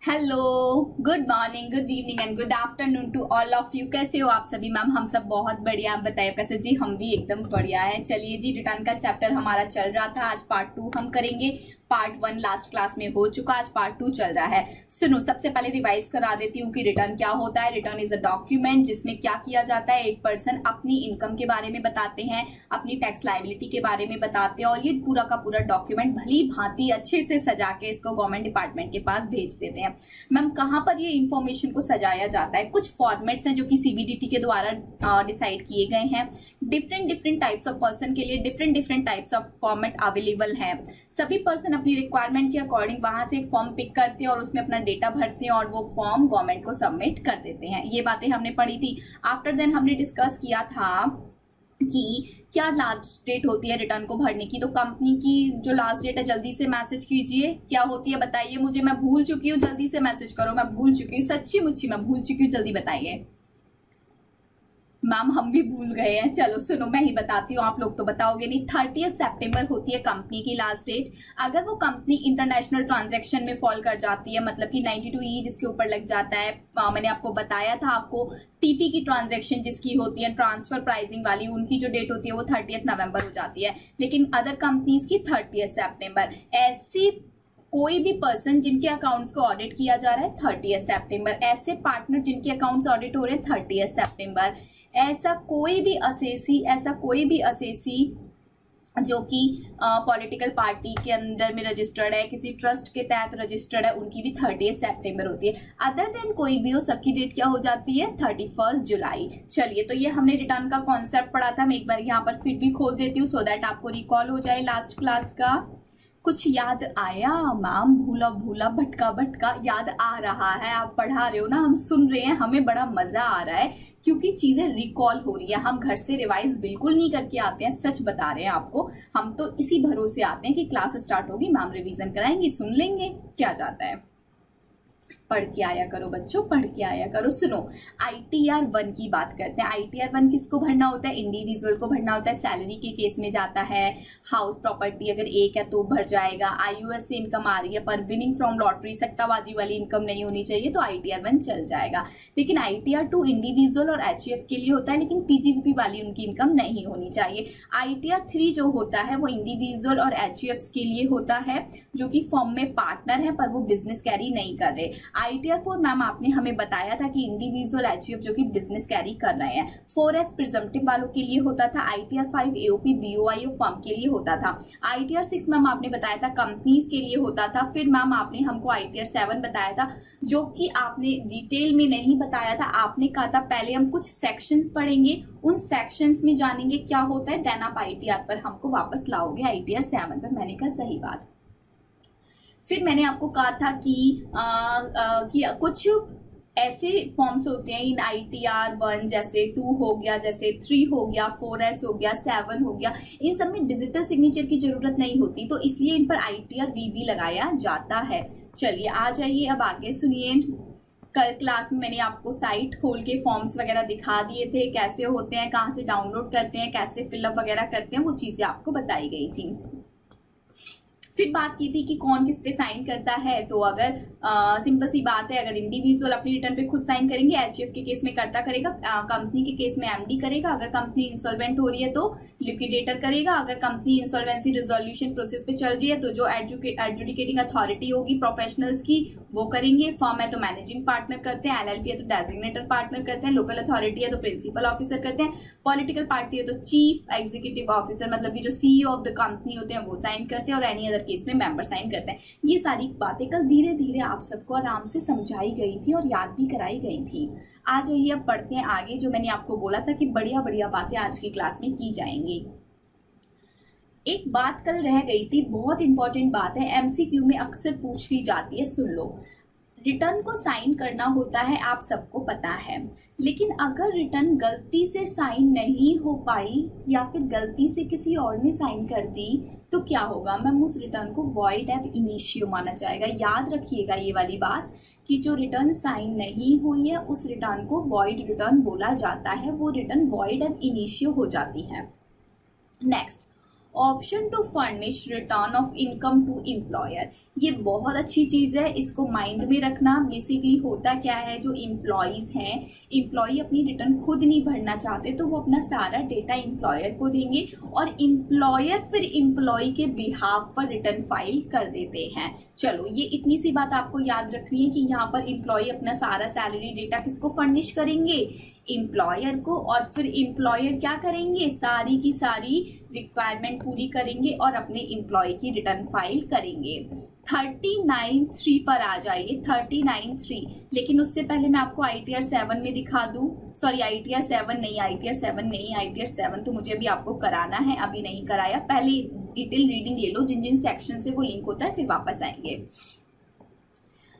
Hello, good morning, good evening and good afternoon to all of you. कैसे हो आप सभी मैम? हम सब बहुत बढ़िया। आप बताइए कैसे? जी हम भी एकदम बढ़िया है। चलिए जी, रिटर्न का चैप्टर हमारा चल रहा था, आज पार्ट 2 हम करेंगे। पार्ट 1 लास्ट क्लास में हो चुका, आज पार्ट 2 चल रहा है। सुनो, सबसे पहले रिवाइज करा देती हूँ कि रिटर्न क्या होता है। रिटर्न इज अ डॉक्यूमेंट जिसमें क्या किया जाता है, एक पर्सन अपनी इनकम के बारे में बताते हैं, अपनी टैक्स लायबिलिटी के बारे में बताते हैं और ये पूरा का पूरा डॉक्यूमेंट भली भांति अच्छे से सजा के इसको गवर्नमेंट डिपार्टमेंट के पास भेज देते हैं। मैम कहाँ पर ये इंफॉर्मेशन को सजाया जाता है? कुछ फॉर्मेट्स हैं जो कि सीबीडीटी के द्वारा डिसाइड किए गए हैं। डिफरेंट टाइप्स ऑफ पर्सन के लिए different types of format available हैं। सभी पर्सन अपनी रिक्वायरमेंट के अकॉर्डिंग वहां से एक फॉर्म पिक करते हैं और उसमें अपना डेटा भरते हैं और वो फॉर्म गवर्नमेंट को सबमिट कर देते हैं। ये बातें हमने पढ़ी थी। आफ्टर देन हमने डिस्कस किया था कि क्या लास्ट डेट होती है रिटर्न को भरने की। तो कंपनी की जो लास्ट डेट है, जल्दी से मैसेज कीजिए, क्या होती है बताइए मुझे। मैं भूल चुकी हूँ, जल्दी से मैसेज करो। मैं भूल चुकी हूँ, सच्ची मुच्ची मैं भूल चुकी हूँ, जल्दी बताइए। मैम हम भी भूल गए हैं। चलो सुनो, मैं ही बताती हूँ, आप लोग तो बताओगे नहीं। 30 सितंबर होती है कंपनी की लास्ट डेट। अगर वो कंपनी इंटरनेशनल ट्रांजैक्शन में फॉल कर जाती है, मतलब कि 92E जिसके ऊपर लग जाता है, मैंने आपको बताया था, आपको टीपी की ट्रांजैक्शन जिसकी होती है ट्रांसफर प्राइसिंग वाली, उनकी जो डेट होती है वो 30 नवंबर हो जाती है, लेकिन अदर कंपनीज की 30 सितंबर। ऐसी कोई भी पर्सन जिनके अकाउंट्स को ऑडिट किया जा रहा है 30 सितंबर, ऐसे पार्टनर जिनके अकाउंट्स ऑडिट हो रहे हैं 30 सितंबर, ऐसा कोई भी असेसी जो कि पॉलिटिकल पार्टी के अंदर में रजिस्टर्ड है, किसी ट्रस्ट के तहत रजिस्टर्ड है, उनकी भी 30 सितंबर होती है। अदर देन कोई भी हो, सबकी डेट क्या हो जाती है? 31 जुलाई। चलिए, तो ये हमने रिटर्न का कॉन्सेप्ट पढ़ा था। मैं एक बार यहाँ पर फिर भी खोल देती हूँ सो दैट आपको रिकॉल हो जाए लास्ट क्लास का। कुछ याद आया मैम? भूला भूला भटका भटका याद आ रहा है? आप पढ़ा रहे हो ना, हम सुन रहे हैं, हमें बड़ा मजा आ रहा है क्योंकि चीजें रिकॉल हो रही है। हम घर से रिवाइज बिल्कुल नहीं करके आते हैं, सच बता रहे हैं आपको। हम तो इसी भरोसे आते हैं कि क्लास स्टार्ट होगी, मैम रिवीजन कराएंगी, सुन लेंगे, क्या जाता है। पढ़ के आया करो बच्चों, पढ़ के आया करो। सुनो, ITR 1 की बात करते हैं। ITR 1 किसको भरना होता है? इंडिविजुअल को भरना होता है। सैलरी के केस में जाता है। हाउस प्रॉपर्टी अगर एक है तो भर जाएगा। IUS से इनकम आ रही है पर विनिंग फ्रॉम लॉटरी, सट्टाबाजी वाली इनकम नहीं होनी चाहिए, तो ITR 1 चल जाएगा। लेकिन ITR 2 इंडिविजुअल और HUF के लिए होता है, लेकिन PGBP वाली उनकी इनकम नहीं होनी चाहिए। ITR 3 जो होता है वो इंडिविजुअल और HUF के लिए होता है जो कि फॉर्म में पार्टनर है पर वो बिजनेस कैरी नहीं कर रहे। ITR 4 मैम आपने हमें बताया था कि इंडिविजुअल HUF जो कि बिजनेस कैरी कर रहे हैं। 4S प्रिजम्पटिव वालों के लिए होता था। ITR 5 AOP BOI फर्म के लिए होता था। ITR 6 मैम आपने बताया था कंपनीज के लिए होता था। फिर मैम आपने हमको ITR 7 बताया था जो कि आपने डिटेल में नहीं बताया था। आपने कहा था पहले हम कुछ सेक्शंस पढ़ेंगे, उन सेक्शंस में जानेंगे क्या होता है, देन आप ITR पर हमको वापस लाओगे ITR 7 पर। मैंने कहा सही बात। फिर मैंने आपको कहा था कि कुछ ऐसे फॉर्म्स होते हैं इन ITR 1, जैसे 2 हो गया, जैसे 3 हो गया, 4S हो गया, 7 हो गया, इन सब में डिजिटल सिग्नेचर की जरूरत नहीं होती, तो इसलिए इन पर ITR VB लगाया जाता है। चलिए आ जाइए, अब आगे सुनिए। कल क्लास में मैंने आपको साइट खोल के फॉर्म्स वगैरह दिखा दिए थे, कैसे होते हैं, कहाँ से डाउनलोड करते हैं, कैसे फिलअप वगैरह करते हैं, वो चीजें आपको बताई गई थी। फिर बात की थी कि कौन किस पे साइन करता है। तो अगर सिंपल सी बात है, अगर इंडिविजुअल अपनी रिटर्न पे खुद साइन करेंगे, HUF के केस में कर्ता करेगा, कंपनी के केस में MD करेगा, अगर कंपनी इंसॉल्वेंट हो रही है तो लिक्विडेटर करेगा, अगर कंपनी इंसॉल्वेंसी रिजोल्यूशन प्रोसेस पे चल रही है तो जो एडजुडिकेटिंग अथॉरिटी होगी प्रोफेशनल्स की वो करेंगे। फर्म है तो मैनेजिंग पार्टनर करते हैं, LLP है तो डेजिग्नेटर पार्टनर करते हैं, लोकल अथॉरिटी है तो प्रिंसिपल ऑफिसर करते हैं, पॉलिटिकल पार्टी है तो चीफ एग्जीक्यूटिव ऑफिसर, मतलब कि जो CEO ऑफ द कंपनी होते हैं वो साइन करते हैं, और एनी अदर केस में मेंबर साइन करते हैं। ये सारी बातें कल धीरे धीरे आप सबको आराम से समझाई गई थी और याद भी कराई गई थी। आ जाइए अब पढ़ते हैं आगे। जो मैंने आपको बोला था कि बढ़िया बढ़िया बातें आज की क्लास में की जाएंगी। एक बात कल रह गई थी, बहुत इंपॉर्टेंट बात है, MCQ में अक्सर पूछ ली जाती है, सुन लो। रिटर्न को साइन करना होता है, आप सबको पता है, लेकिन अगर रिटर्न गलती से साइन नहीं हो पाई या फिर गलती से किसी और ने साइन कर दी तो क्या होगा मैम? उस रिटर्न को वॉइड एब इनिशियो माना जाएगा। याद रखिएगा ये वाली बात कि जो रिटर्न साइन नहीं हुई है उस रिटर्न को वॉइड रिटर्न बोला जाता है, वो रिटर्न वॉइड एब इनिशियो हो जाती है। Next, option to furnish return of income to employer. ये बहुत अच्छी चीज है, इसको माइंड में रखना। बेसिकली होता क्या है, जो एम्प्लॉयज हैं, एम्प्लॉय अपनी रिटर्न खुद नहीं भरना चाहते तो वो अपना सारा डेटा एम्प्लॉयर को देंगे और एम्प्लॉयर फिर एम्प्लॉय के बिहाफ पर रिटर्न फाइल कर देते हैं। चलो, ये इतनी सी बात आपको याद रखनी है कि यहाँ पर एम्प्लॉय अपना सारा सैलरी डेटा किसको फर्निश करेंगे, एम्प्लॉयर को, और फिर एम्प्लॉयर क्या करेंगे, सारी की सारी रिक्वायरमेंट पूरी करेंगे और अपने एम्प्लॉय की रिटर्न फाइल करेंगे। 39(3) पर आ जाइए, 39(3). लेकिन उससे पहले मैं आपको ITR 7 में दिखा दूं, सॉरी ITR 7 नहीं, ITR 7 तो मुझे अभी आपको कराना है, अभी नहीं कराया। पहले डिटेल रीडिंग ले लो, जिन जिन सेक्शन से वो लिंक होता है, फिर वापस आएंगे।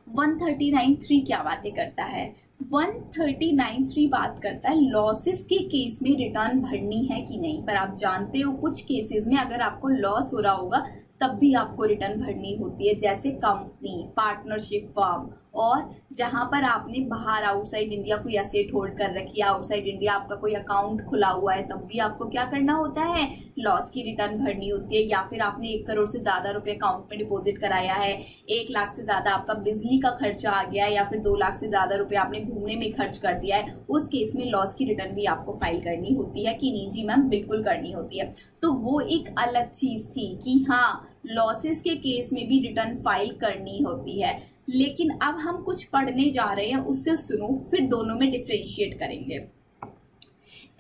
139(3) क्या बातें करता है, 139(3) बात करता है लॉसेस के केस में रिटर्न भरनी है कि नहीं। पर आप जानते हो कुछ केसेस में अगर आपको लॉस हो रहा होगा तब भी आपको रिटर्न भरनी होती है, जैसे कंपनी, पार्टनरशिप फर्म, और जहां पर आपने बाहर आउटसाइड इंडिया कोई एसेट होल्ड कर रखी है, आउटसाइड इंडिया आपका कोई अकाउंट खुला हुआ है, तब भी आपको क्या करना होता है, लॉस की रिटर्न भरनी होती है। या फिर आपने 1 करोड़ से ज्यादा रुपए अकाउंट में डिपॉजिट कराया है, 1 लाख से ज्यादा आपका बिजली का खर्चा आ गया है, या फिर 2 लाख से ज्यादा रुपए आपने घूमने में खर्च कर दिया है, उस केस में लॉस की रिटर्न भी आपको फाइल करनी होती है कि नहीं? जी मैम, बिल्कुल करनी होती है। तो वो एक अलग चीज थी कि हाँ, लॉसेस के केस में भी रिटर्न फाइल करनी होती है। लेकिन अब हम कुछ पढ़ने जा रहे हैं, उससे सुनो, फिर दोनों में डिफरेंशिएट करेंगे।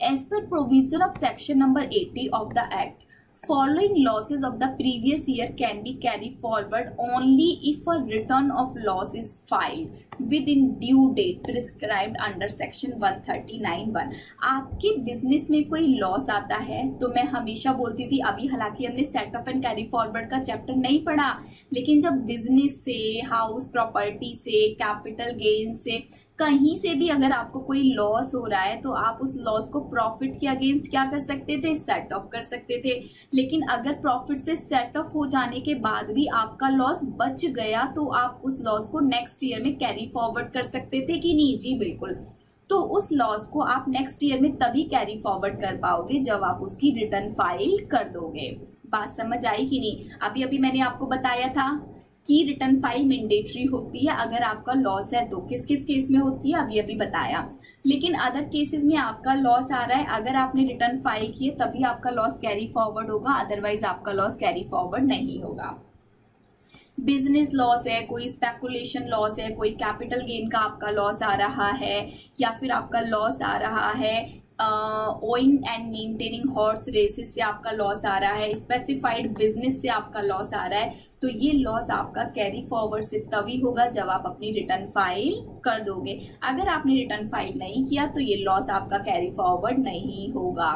As per provision of section number 80 of the act, following losses of the previous year can be carried forward only if a return of loss is filed within due date prescribed under section 139(1). आपके business में कोई loss आता है तो मैं हमेशा बोलती थी, अभी हालांकि हमने set of and carry forward का चैप्टर नहीं पढ़ा, लेकिन जब बिजनेस से, हाउस प्रॉपर्टी से, कैपिटल गेन से, कहीं से भी अगर आपको कोई लॉस हो रहा है तो आप उस लॉस को प्रॉफिट के अगेंस्ट क्या कर सकते थे, सेट ऑफ कर सकते थे। लेकिन अगर प्रॉफिट से सेट ऑफ हो जाने के बाद भी आपका लॉस बच गया तो आप उस लॉस को नेक्स्ट ईयर में कैरी फॉरवर्ड कर सकते थे कि नहीं? जी बिल्कुल। तो उस लॉस को आप नेक्स्ट ईयर में तभी कैरी फॉरवर्ड कर पाओगे जब आप उसकी रिटर्न फाइल कर दोगे। बात समझ आई कि नहीं? अभी अभी मैंने आपको बताया था कि रिटर्न फाइल मैंडेटरी होती है अगर आपका लॉस है तो। किस किस केस में होती है अभी अभी बताया। लेकिन अदर केसेस में आपका लॉस आ रहा है, अगर आपने रिटर्न फाइल किए तभी आपका लॉस कैरी फॉरवर्ड होगा, अदरवाइज आपका लॉस कैरी फॉरवर्ड नहीं होगा। बिजनेस लॉस है, कोई स्पेकुलेशन लॉस है, कोई कैपिटल गेन का आपका लॉस आ रहा है, या फिर आपका लॉस आ रहा है owing and maintaining horse races से आपका लॉस आ रहा है, स्पेसिफाइड बिजनेस से आपका लॉस आ रहा है, तो ये लॉस आपका कैरी फॉरवर्ड सिर्फ तभी होगा जब आप अपनी रिटर्न फाइल कर दोगे। अगर आपने रिटर्न फाइल नहीं किया तो ये लॉस आपका कैरी फॉरवर्ड नहीं होगा।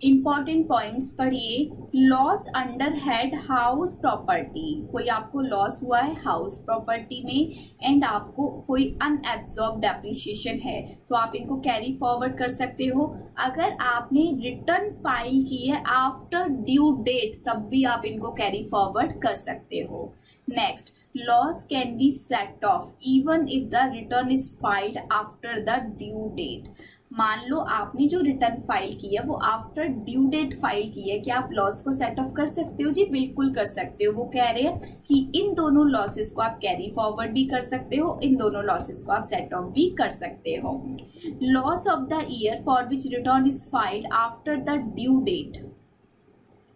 इंपॉर्टेंट पॉइंट्स पढ़िए। Loss under head house property, कोई आपको लॉस हुआ है हाउस प्रॉपर्टी में एंड आपको कोई अनएब्जॉर्ब डेप्रिसिएशन है तो आप इनको कैरी फॉरवर्ड कर सकते हो। अगर आपने रिटर्न फाइल की है आफ्टर ड्यू डेट तब भी आप इनको कैरी फॉरवर्ड कर सकते हो। Next, loss can be set off even if the return is filed after the due date. मान लो आपने जो रिटर्न फाइल की है वो आफ्टर ड्यू डेट फाइल की है, क्या आप लॉस को सेट ऑफ कर सकते हो? जी बिल्कुल कर सकते हो। वो कह रहे हैं कि इन दोनों लॉसेस को आप कैरी फॉरवर्ड भी कर सकते हो, इन दोनों लॉसेस को आप सेट ऑफ भी कर सकते हो। Loss of the year for which return is filed after the due date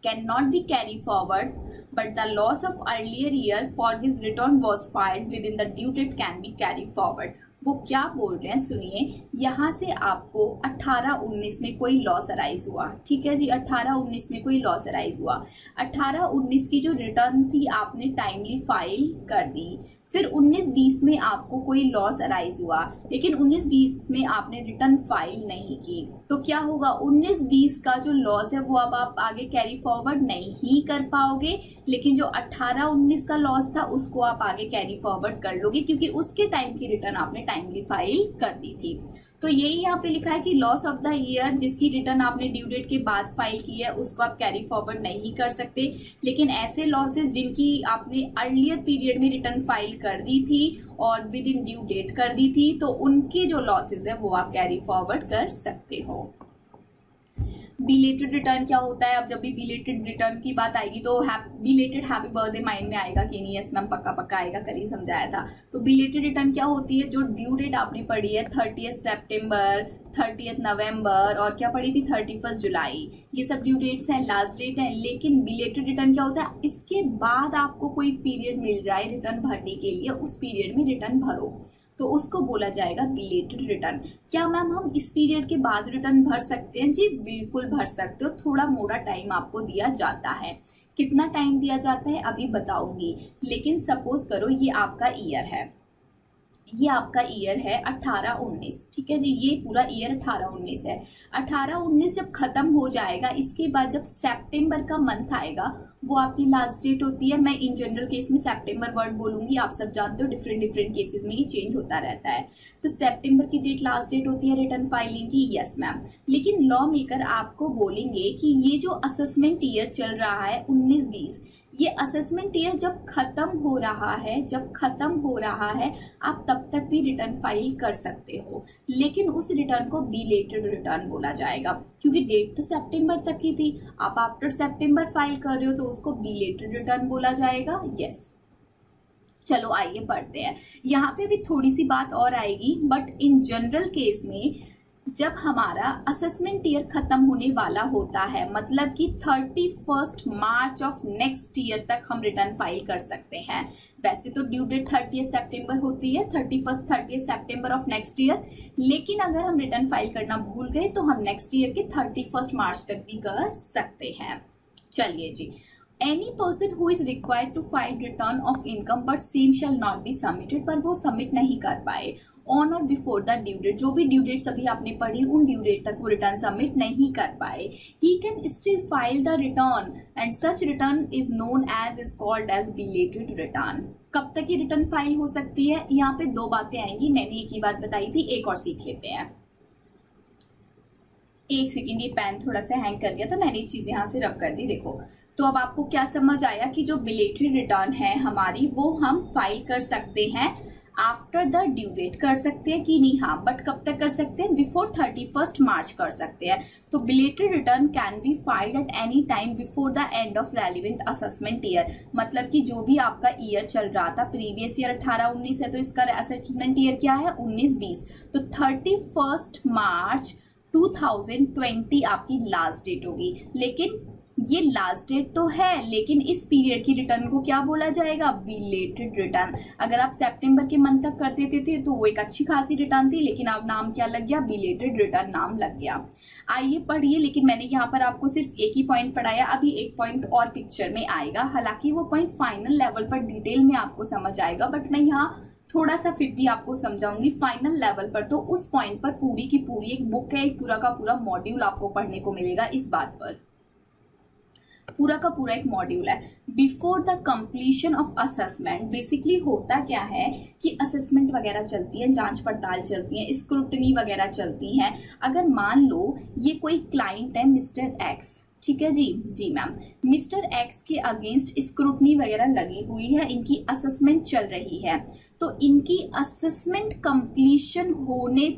cannot be carry forward, but the loss of earlier year for which return was filed within the due date can be carry forward। वो क्या बोल रहे हैं सुनिए, यहाँ से आपको 18-19 में कोई लॉस अराइज हुआ, ठीक है जी, 18-19 में कोई लॉस अराइज हुआ, 18-19 की जो रिटर्न थी आपने टाइमली फाइल कर दी, फिर 19-20 में आपको कोई लॉस अराइज हुआ लेकिन 19-20 में आपने रिटर्न फाइल नहीं की, तो क्या होगा, 19-20 का जो लॉस है वो अब आप आगे कैरी फॉरवर्ड नहीं कर पाओगे, लेकिन जो 18-19 का लॉस था उसको आप आगे कैरी फॉरवर्ड कर लोगे क्योंकि उसके टाइम की रिटर्न आपने टाइमली फाइल कर दी थी। तो यही यहाँ पे लिखा है कि लॉस ऑफ द ईयर जिसकी रिटर्न आपने ड्यू डेट के बाद फाइल की है उसको आप कैरी फॉरवर्ड नहीं कर सकते, लेकिन ऐसे लॉसेस जिनकी आपने अर्लियर पीरियड में रिटर्न फाइल कर दी थी और विद इन ड्यू डेट कर दी थी तो उनके जो लॉसेस है वो आप कैरी फॉरवर्ड कर सकते हो। बिलेटेड रिटर्न क्या होता है? अब जब भी बिलेटेड रिटर्न की बात आएगी तो बिलेटेड हैप्पी बर्थडे माइंड में आएगा कि नहीं? यस मैम, पक्का पक्का आएगा, कल ही समझाया था। तो बिलेटेड रिटर्न क्या होती है? जो ड्यू डेट आपने पढ़ी है 30 सितंबर, 30 नवंबर और क्या पढ़ी थी 31 जुलाई, ये सब ड्यू डेट्स हैं, लास्ट डेट है। लेकिन बिलेटेड रिटर्न क्या होता है? इसके बाद आपको कोई पीरियड मिल जाए रिटर्न भरने के लिए, उस पीरियड में रिटर्न भरो तो उसको बोला जाएगा बिलेटेड रिटर्न। क्या मैम हम इस पीरियड के बाद रिटर्न भर सकते हैं? जी बिल्कुल भर सकते हो, थोड़ा मोड़ा टाइम आपको दिया जाता है। कितना टाइम दिया जाता है अभी बताऊंगी, लेकिन सपोज करो ये आपका ईयर है, ये आपका ईयर है 18-19, ठीक है जी, ये पूरा ईयर 18-19 है। 18-19 जब खत्म हो जाएगा, इसके बाद जब सितंबर का मंथ आएगा वो आपकी लास्ट डेट होती है। मैं इन जनरल केस में सितंबर वर्ड बोलूंगी, आप सब जानते हो डिफरेंट डिफरेंट केसेस में ये चेंज होता रहता है। तो सितंबर की डेट लास्ट डेट होती है रिटर्न फाइलिंग की, यस मैम। लेकिन लॉ मेकर आपको बोलेंगे कि ये जो असेसमेंट ईयर चल रहा है 19-20, ये असेसमेंट ईयर जब खत्म हो रहा है, आप तब तक भी रिटर्न फाइल कर सकते हो, लेकिन उस रिटर्न को बिलेटेड रिटर्न बोला जाएगा क्योंकि डेट तो सितंबर तक की थी, आप आफ्टर सितंबर फाइल कर रहे हो तो उसको बिलेटेड रिटर्न बोला जाएगा, यस। चलो आइए पढ़ते हैं। यहाँ पे भी थोड़ी सी बात और आएगी, बट इन जनरल केस में जब हमारा असेसमेंट ईयर खत्म होने वाला होता है, मतलब कि 31 मार्च ऑफ नेक्स्ट ईयर तक हम रिटर्न फाइल कर सकते हैं। वैसे तो ड्यू डेट 30 सितंबर होती है, 30 सितंबर ऑफ नेक्स्ट ईयर, लेकिन अगर हम रिटर्न फाइल करना भूल गए तो हम नेक्स्ट ईयर के 31 मार्च तक भी कर सकते हैं। चलिए जी, any person who is required to file return of income but same shall not be submitted, पर वो सबमिट नहीं कर पाए ऑन और बिफोर द ड्यू डेट, जो भी ड्यू डेट सभी आपने पढ़ी उन ड्यू डेट तक वो रिटर्न सबमिट नहीं कर पाए, he can still file the return and such return is known as is called as belated return. कब तक ये रिटर्न फाइल हो सकती है? यहाँ पे दो बातें आएंगी, मैंने एक ही बात बताई थी, एक और सीख लेते हैं। एक सेकेंड, ये पेन थोड़ा सा हैंग कर गया था, मैंने ये चीज यहाँ से रब कर दी। देखो तो अब आपको क्या समझ आया कि जो बिलेटरी रिटर्न है हमारी वो हम फाइल कर सकते हैं आफ्टर द ड्यू डेट, कर सकते हैं कि नहीं? हाँ, बट कब तक कर सकते हैं? बिफोर 31 मार्च कर सकते हैं। तो belated return can be filed at any time before the end of relevant assessment year, मतलब कि जो भी आपका ईयर चल रहा था, प्रीवियस ईयर 18-19 है तो इसका असेसमेंट ईयर क्या है 19-20, तो 31 मार्च 2020 आपकी लास्ट डेट होगी। लेकिन ये लास्ट डेट तो है, लेकिन इस पीरियड की रिटर्न को क्या बोला जाएगा? Belated return. अगर आप सितंबर के मंथ तक कर देते थे तो वो एक अच्छी खासी रिटर्न थी, लेकिन अब नाम क्या लग गया? बिलेटेड रिटर्न नाम लग गया। आइए पढ़िए, लेकिन मैंने यहाँ पर आपको सिर्फ एक ही पॉइंट पढ़ाया, अभी एक पॉइंट और पिक्चर में आएगा, हालांकि वो पॉइंट फाइनल लेवल पर डिटेल में आपको समझ आएगा, बट मैं यहाँ थोड़ा सा फिर भी आपको समझाऊंगी। फाइनल लेवल पर तो उस पॉइंट पर पूरी की पूरी एक बुक है, एक पूरा का पूरा मॉड्यूल आपको पढ़ने को मिलेगा इस बात पर, पूरा का पूरा एक मॉड्यूल है। Before the completion of assessment, basically होता क्या है कि असेसमेंट वगैरह चलती है, जांच पड़ताल चलती है, स्क्रूटनी वगैरह चलती है। अगर मान लो ये कोई क्लाइंट है मिस्टर एक्स, ठीक है जी, जी मैम, मिस्टर एक्स के अगेंस्ट स्क्रूटनी वगैरह लगी हुई है, इनकी असेसमेंट चल रही है, तो इनकी असेसमेंट कंप्लीशन होने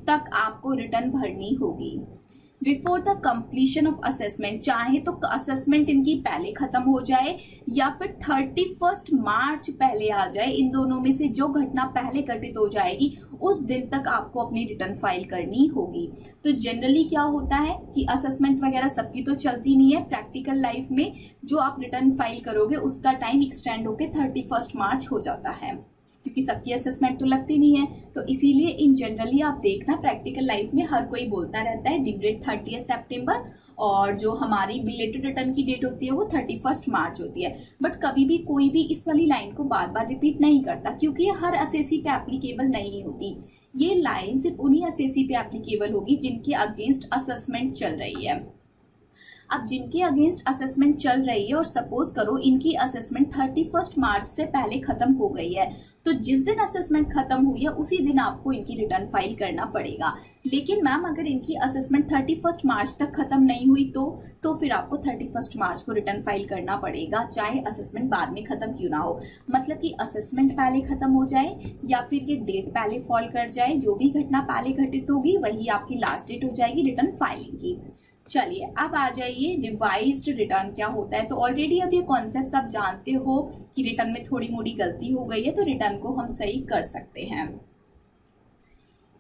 तक आपको रिटर्न भरनी होगी। Before the completion of assessment, चाहे तो असेसमेंट इनकी पहले खत्म हो जाए या फिर 31 मार्च पहले आ जाए, इन दोनों में से जो घटना पहले घटित हो जाएगी उस दिन तक आपको अपनी रिटर्न फाइल करनी होगी। तो जनरली क्या होता है कि असेसमेंट वगैरह सबकी तो चलती नहीं है, प्रैक्टिकल लाइफ में जो आप रिटर्न फाइल करोगे उसका टाइम एक्सटेंड होकर 31 मार्च हो जाता है, क्योंकि सबकी असेसमेंट तो लगती नहीं है। तो इसीलिए इन जनरली आप देखना प्रैक्टिकल लाइफ में हर कोई बोलता रहता है ड्यू डेट 30 सितंबर और जो हमारी बिलेटेड रिटर्न की डेट होती है वो 31 मार्च होती है, बट कभी भी कोई भी इस वाली लाइन को बार बार रिपीट नहीं करता, क्योंकि ये हर असेसी पे एप्लीकेबल नहीं होती। ये लाइन सिर्फ उन्हीं असेसी पे एप्लीकेबल होगी जिनके अगेंस्ट असेसमेंट चल रही है। अब जिनके अगेंस्ट असेसमेंट चल रही है और सपोज करो इनकी असेसमेंट 31 मार्च से पहले खत्म हो गई है, तो जिस दिन असेसमेंट खत्म हुई है उसी दिन आपको इनकी रिटर्न फाइल करना पड़ेगा। लेकिन मैम अगर इनकी असेसमेंट 31 मार्च तक खत्म नहीं हुई तो फिर आपको 31 मार्च को रिटर्न फाइल करना पड़ेगा, चाहे असेसमेंट बाद में खत्म क्यों ना हो। मतलब कि असेसमेंट पहले खत्म हो जाए या फिर ये डेट पहले फॉल कर जाए, जो भी घटना पहले घटित होगी वही आपकी लास्ट डेट हो जाएगी रिटर्न फाइलिंग की। चलिए अब आ जाइए रिवाइज्ड रिटर्न क्या होता है। तो ऑलरेडी अब ये कॉन्सेप्ट्स आप जानते हो कि रिटर्न में थोड़ी मोड़ी गलती हो गई है तो रिटर्न को हम सही कर सकते हैं।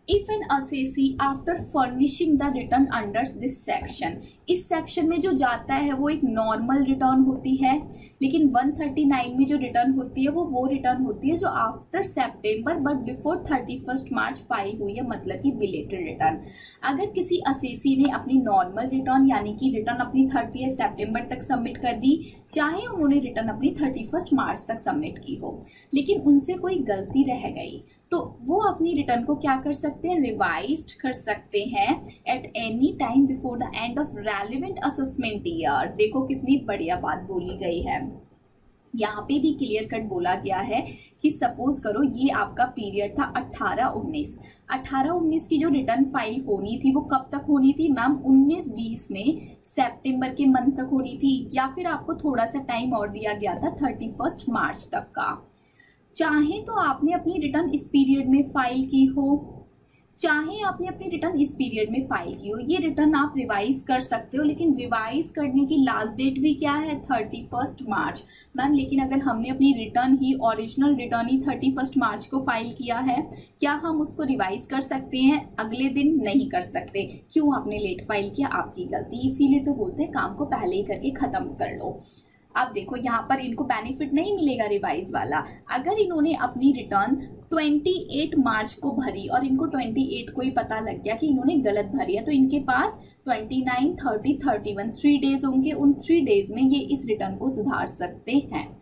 If an assessee after furnishing the return under this section, इस सेक्शन में जो जाता है वो एक नॉर्मल रिटर्न होती है, लेकिन 139 में जो रिटर्न होती है वो रिटर्न होती है जो after September but before 31 March file हुई है, मतलब कि बिलेटेड रिटर्न। अगर किसी असेसी ने अपनी नॉर्मल रिटर्न यानी कि रिटर्न अपनी 30 सितंबर तक सबमिट कर दी, चाहे उन्होंने रिटर्न अपनी 31 मार्च तक सबमिट की हो, लेकिन उनसे कोई गलती रह गई, तो वो अपनी रिटर्न को क्या कर सकते हैं, रिवाइज्ड कर सकते हैं at any time before the end of relevant assessment year. देखो कितनी बढ़िया बात बोली गई है, यहाँ पे भी क्लियर कट बोला गया है कि सपोज करो ये आपका पीरियड था 18-19 की जो रिटर्न फाइल होनी थी वो कब तक होनी थी मैम, 19-20 में सितंबर के मंथ तक होनी थी, या फिर आपको थोड़ा सा टाइम और दिया गया था 31 मार्च तक का। चाहे तो आपने अपनी रिटर्न इस पीरियड में फाइल की हो, चाहे आपने अपनी रिटर्न इस पीरियड में फाइल की हो, ये रिटर्न आप रिवाइज कर सकते हो, लेकिन रिवाइज करने की लास्ट डेट भी क्या है 31 मार्च मैम। लेकिन अगर हमने अपनी रिटर्न ही ओरिजिनल रिटर्न ही 31 मार्च को फाइल किया है, क्या हम उसको रिवाइज कर सकते हैं अगले दिन? नहीं कर सकते। क्यों? आपने लेट फाइल किया, आपकी गलती, इसीलिए तो बोलते हैं काम को पहले ही करके खत्म कर लो। अब देखो यहाँ पर इनको बेनिफिट नहीं मिलेगा रिवाइज वाला। अगर इन्होंने अपनी रिटर्न 28 मार्च को भरी और इनको 28 को ही पता लग गया कि इन्होंने गलत भरी है, तो इनके पास 29, 30, 31 3 डेज होंगे। उन 3 डेज में ये इस रिटर्न को सुधार सकते हैं।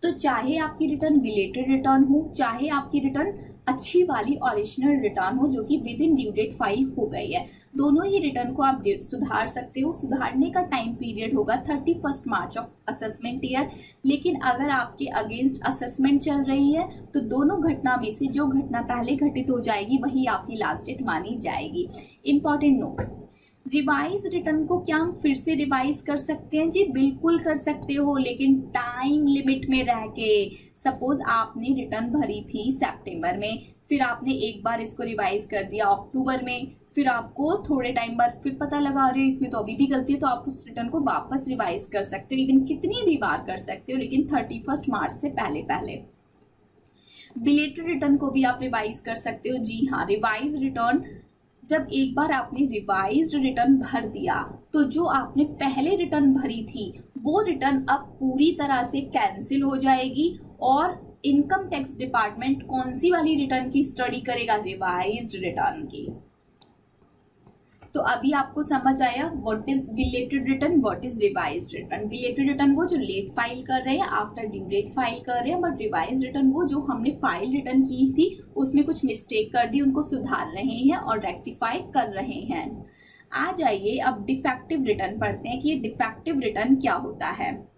तो चाहे आपकी रिटर्न बिलेटेड रिटर्न हो, चाहे आपकी रिटर्न अच्छी वाली ओरिजिनल रिटर्न हो जो कि within due date file हो गई है, दोनों ही रिटर्न को आप सुधार सकते हो। सुधारने का टाइम पीरियड होगा 31 मार्च ऑफ असेसमेंट ईयर। लेकिन अगर आपके अगेंस्ट असेसमेंट चल रही है तो दोनों घटना में से जो घटना पहले घटित हो जाएगी वही आपकी लास्ट डेट मानी जाएगी। इंपॉर्टेंट नोट, रिवाइज रिटर्न को क्या हम फिर से रिवाइज कर सकते हैं? जी बिल्कुल कर सकते हो, लेकिन टाइम लिमिट में रह के। सपोज आपने रिटर्न भरी थी सितंबर में, फिर आपने एक बार इसको रिवाइज कर दिया अक्टूबर में, फिर आपको थोड़े टाइम बाद फिर पता लगा रहे इसमें तो अभी भी गलती है, तो आप उस रिटर्न को वापस रिवाइज कर सकते हो। इवन कितनी भी बार कर सकते हो, लेकिन 31 मार्च से पहले पहले। बिलेटेड रिटर्न को भी आप रिवाइज कर सकते हो। जी हाँ, रिवाइज रिटर्न जब एक बार आपने रिवाइज्ड रिटर्न भर दिया तो जो आपने पहले रिटर्न भरी थी वो रिटर्न अब पूरी तरह से कैंसिल हो जाएगी, और इनकम टैक्स डिपार्टमेंट कौन सी वाली रिटर्न की स्टडी करेगा? रिवाइज्ड रिटर्न की। तो अभी आपको समझ आया what is belated return, what is revised return. Belated return वो जो लेट फाइल कर रहे हैं, आफ्टर ड्यू डेट फाइल कर रहे हैं, बट रिवाइज्ड रिटर्न वो जो हमने फाइल रिटर्न की थी उसमें कुछ मिस्टेक कर दी, उनको सुधार रहे हैं और रेक्टिफाई कर रहे हैं। आ जाइए अब डिफेक्टिव रिटर्न पढ़ते हैं कि ये डिफेक्टिव रिटर्न क्या होता है।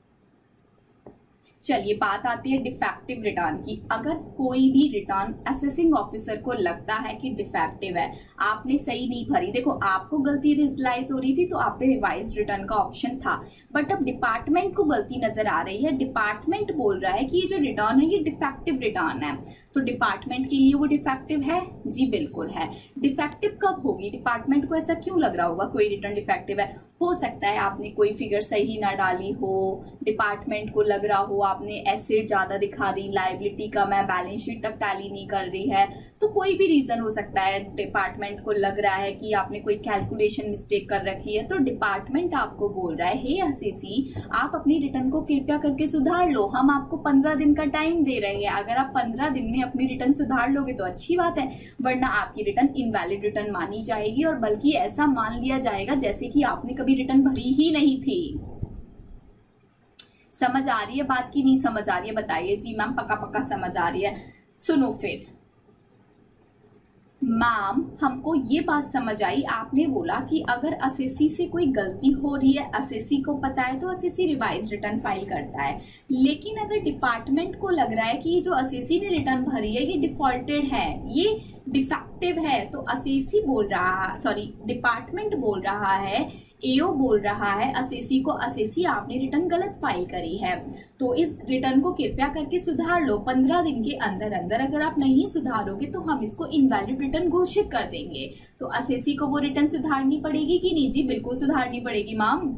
चलिए बात आती है डिफेक्टिव रिटर्न की। अगर कोई भी रिटर्न असेसिंग ऑफिसर को लगता है कि डिफेक्टिव है, आपने सही नहीं भरी, देखो आपको गलती रियलाइज हो रही थी तो आप पे रिवाइज रिटर्न का ऑप्शन था, बट अब डिपार्टमेंट को गलती नजर आ रही है, डिपार्टमेंट बोल रहा है कि ये जो रिटर्न है ये डिफेक्टिव रिटर्न है, तो डिपार्टमेंट के लिए वो डिफेक्टिव है? जी बिल्कुल है। डिफेक्टिव कब होगी? डिपार्टमेंट को ऐसा क्यों लग रहा होगा कोई रिटर्न डिफेक्टिव है? हो सकता है आपने कोई फिगर सही ना डाली हो, डिपार्टमेंट को लग रहा हो आपने एसेट ज्यादा दिखा दी, लायबिलिटी कम है, बैलेंस शीट तक टैली नहीं कर रही है, तो कोई भी रीजन हो सकता है। डिपार्टमेंट को लग रहा है कि आपने कोई कैलकुलेशन मिस्टेक कर रखी है, तो डिपार्टमेंट आपको बोल रहा है हे असेसी आप अपनी रिटर्न को कृपया करके सुधार लो, हम आपको 15 दिन का टाइम दे रहे हैं, अगर आप 15 दिन में अपनी रिटर्न सुधार लोगे तो अच्छी बात है, वरना आपकी रिटर्न इनवैलिड रिटर्न मानी जाएगी, और बल्कि ऐसा मान लिया जाएगा जैसे कि आपने कभी रिटर्न भरी ही नहीं थी। समझ आ रही है बात की नहीं समझ आ रही है? बताइए। जी मैम पक्का पक्का समझ आ रही है। सुनो फिर, मैम हमको ये बात समझ आई, आपने बोला कि अगर असेसी से कोई गलती हो रही है, असेसी को पता है तो असेसी रिवाइज रिटर्न फाइल करता है, लेकिन अगर डिपार्टमेंट को लग रहा है कि ये जो असेसी ने रिटर्न भरी है ये डिफॉल्टेड है, ये डिफेक्टिव है, तो असेसी बोल रहा, सॉरी डिपार्टमेंट बोल रहा है, एओ बोल रहा है असेसी को, असेसी आपने रिटर्न गलत फाइल करी है, तो इस रिटर्न को कृपया करके सुधार लो 15 दिन के अंदर अंदर। अगर आप नहीं सुधारोगे तो हम इसको इनवैलिड रिटर्न घोषित कर देंगे। तो असेसी को वो रिटर्न सुधारनी पड़ेगी कि नहीं? जी बिल्कुल सुधारनी पड़ेगी मैम।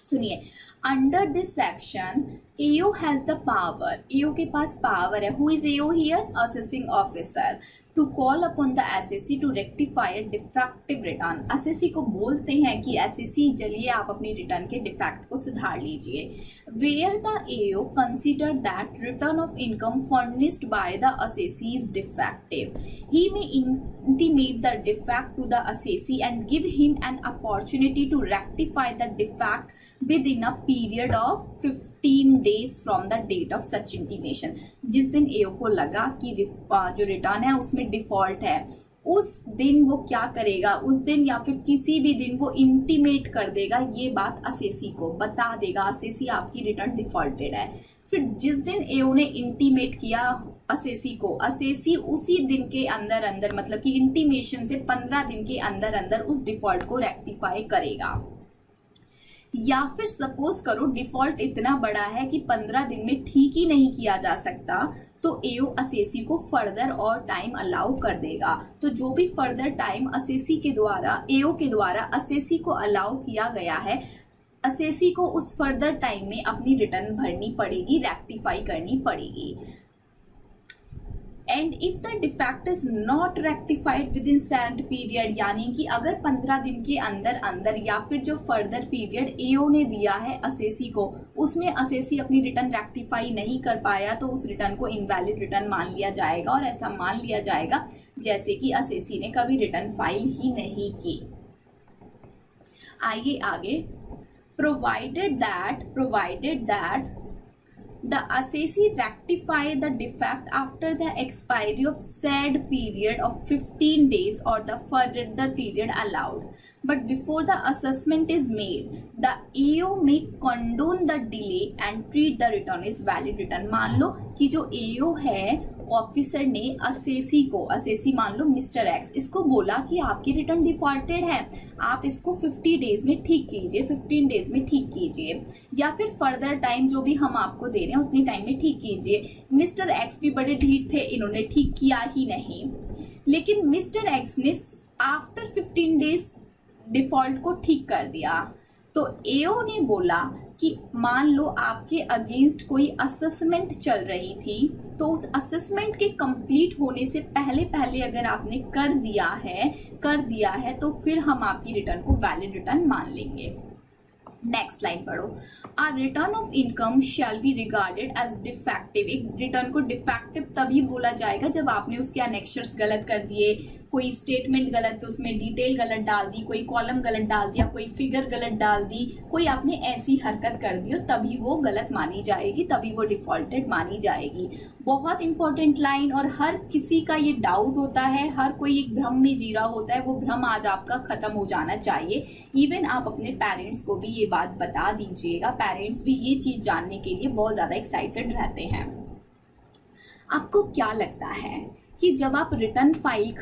सुनिए, under this section AO has the power, AO के पास पावर है। Who is AO here? Assessing officer. To call upon the SSC to rectify defective return. SSC को बोलते हैं कि एसएससी चलिए आप अपनी रिटर्न के डिफेक्ट को सुधार लीजिए। Where the AO consider that return of income furnished by the assessee is defective, he may intimate the defect to the assessee and give him an opportunity to rectify the defect within a period of 15 days from the date of such intimation। जिस दिन एओ को लगा कि जो return है उसमें default है, उस दिन वो क्या करेगा, उस दिन या फिर किसी भी दिन वो इंटीमेट कर देगा, ये बात असेसी को बता देगा, असेसी आपकी रिटर्न डिफॉल्टेड है। फिर जिस दिन एओ ने इंटीमेट किया असेसी को, असेसी उसी दिन के अंदर अंदर, मतलब कि इंटीमेशन से 15 दिन के अंदर अंदर उस डिफॉल्ट को रेक्टिफाई करेगा। या फिर सपोज करो डिफॉल्ट इतना बड़ा है कि 15 दिन में ठीक ही नहीं किया जा सकता, तो एओ असेसी को फर्दर और टाइम अलाउ कर देगा। तो जो भी फर्दर टाइम असेसी के द्वारा, एओ के द्वारा असेसी को अलाउ किया गया है, असेसी को उस फर्दर टाइम में अपनी रिटर्न भरनी पड़ेगी, रेक्टिफाई करनी पड़ेगी। And if the defect is not rectified with in set period, यानी कि अगर 15 दिन के अंदर अंदर या फिर जो फर्दर पीरियड एओ ने दिया है असेसी को, उसमें असेसी अपनी रिटर्न रेक्टिफाई नहीं कर पाया, तो उस रिटर्न को इनवैलिड रिटर्न मान लिया जाएगा। और ऐसा मान लिया जाएगा जैसे कि असेसी ने कभी रिटर्न फाइल ही नहीं की। आइए आगे। Provided that the assessee rectify the defect after the expiry of said period of 15 days or the further period allowed, but before the assessment is made, the AO may condone the delay and treat the return as valid return। मान लो कि जो AO है officer ने assessee को, assessee मान लो mister x, इसको बोला कि आपकी रिटर्न डिफॉल्टेड है, आप इसको 50 डेज में ठीक कीजिए, 15 डेज में ठीक कीजिए, या फिर फर्दर टाइम जो भी हम आपको दे रहे हैं उतनी टाइम में ठीक कीजिए। मिस्टर एक्स भी बड़े ढीठ थे, इन्होंने ठीक किया ही नहीं, लेकिन मिस्टर एक्स ने आफ्टर 15 डेज डिफॉल्ट को ठीक कर दिया। तो एओ ने बोला कि मान लो आपके अगेंस्ट कोई असेसमेंट चल रही थी, तो उस असेसमेंट के कंप्लीट होने से पहले पहले अगर आपने कर दिया है तो फिर हम आपकी रिटर्न को वैलिड रिटर्न मान लेंगे। नेक्स्ट लाइन पढ़ो। A return of income shall be regarded as defective. एक रिटर्न को डिफेक्टिव तभी बोला जाएगा जब आपने उसके अनेक्शर्स गलत कर दिए, कोई स्टेटमेंट गलत, तो उसमें डिटेल गलत डाल दी, कोई कॉलम गलत डाल दिया, कोई फिगर गलत डाल दी, कोई आपने ऐसी हरकत कर दी हो, तभी वो गलत मानी जाएगी, तभी वो डिफॉल्टेड मानी जाएगी। बहुत इंपॉर्टेंट लाइन, और हर किसी का ये डाउट होता है, हर कोई एक भ्रम में जी रहा होता है, वो भ्रम आज आपका खत्म हो जाना चाहिए। इवन आप अपने पेरेंट्स को भी ये बात बता दीजिएगा, पेरेंट्स भी ये चीज जानने के लिए बहुत ज्यादा एक्साइटेड रहते हैं। आपको क्या लगता है कि जब आप रिटर्न फाइल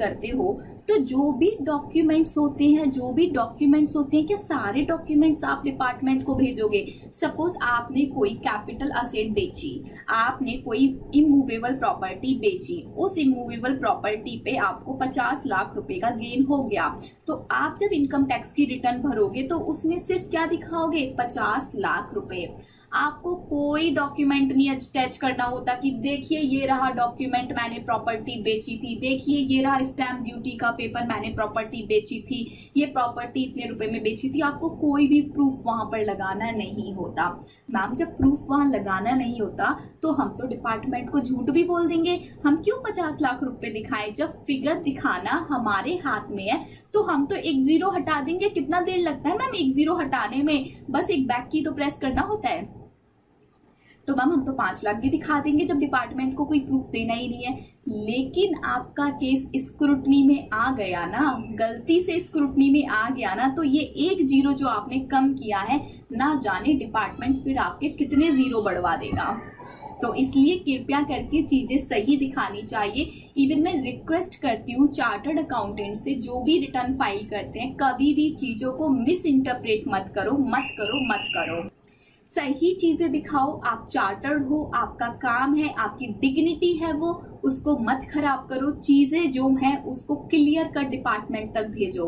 करते हो तो जो भी डॉक्यूमेंट्स होते हैं, क्या सारे डॉक्यूमेंट्स आप डिपार्टमेंट को भेजोगे? सपोज आपने कोई कैपिटल असेट बेची, आपने कोई इमूवेबल प्रॉपर्टी बेची, उस इमूवेबल प्रॉपर्टी पे आपको 50 लाख रुपए का गेन हो गया, तो आप जब इनकम टैक्स की रिटर्न भरोगे तो उसमें सिर्फ क्या दिखाओगे? 50 लाख रुपए। आपको कोई डॉक्यूमेंट नहीं अटैच करना होता कि देखिए ये रहा डॉक्यूमेंट, मैंने प्रॉपर्टी बेची थी, देखिए ये रहा स्टैम्प ड्यूटी का पेपर, मैंने प्रॉपर्टी बेची थी, ये प्रॉपर्टी इतने रुपए में बेची थी। आपको कोई भी प्रूफ वहां पर लगाना नहीं होता। मैम जब प्रूफ वहां लगाना नहीं होता तो हम तो डिपार्टमेंट को झूठ भी बोल देंगे, हम क्यों 50 लाख रुपए दिखाएं? जब फिगर दिखाना हमारे हाथ में है तो हम तो एक जीरो हटा देंगे। कितना देर लगता है मैम एक जीरो हटाने में? बस एक बैक की तो प्रेस करना होता है। तो मैम हम तो 5 लाख भी दिखा देंगे जब डिपार्टमेंट को कोई प्रूफ देना ही नहीं है। लेकिन आपका केस स्क्रूटनी में आ गया ना, गलती से स्क्रूटनी में आ गया ना, तो ये 1 जीरो जो आपने कम किया है, ना जाने डिपार्टमेंट फिर आपके कितने जीरो बढ़वा देगा। तो इसलिए कृपया करके चीजें सही दिखानी चाहिए। इवन मैं रिक्वेस्ट करती हूँ चार्टर्ड अकाउंटेंट से, जो भी रिटर्न फाइल करते हैं, कभी भी चीजों को मिस इंटरप्रेट मत करो, मत करो, मत करो। सही चीजें दिखाओ। आप चार्टर्ड हो, आपका काम है, आपकी डिग्निटी है वो, उसको मत खराब करो। चीजें जो हैं उसको क्लियर कर डिपार्टमेंट तक भेजो।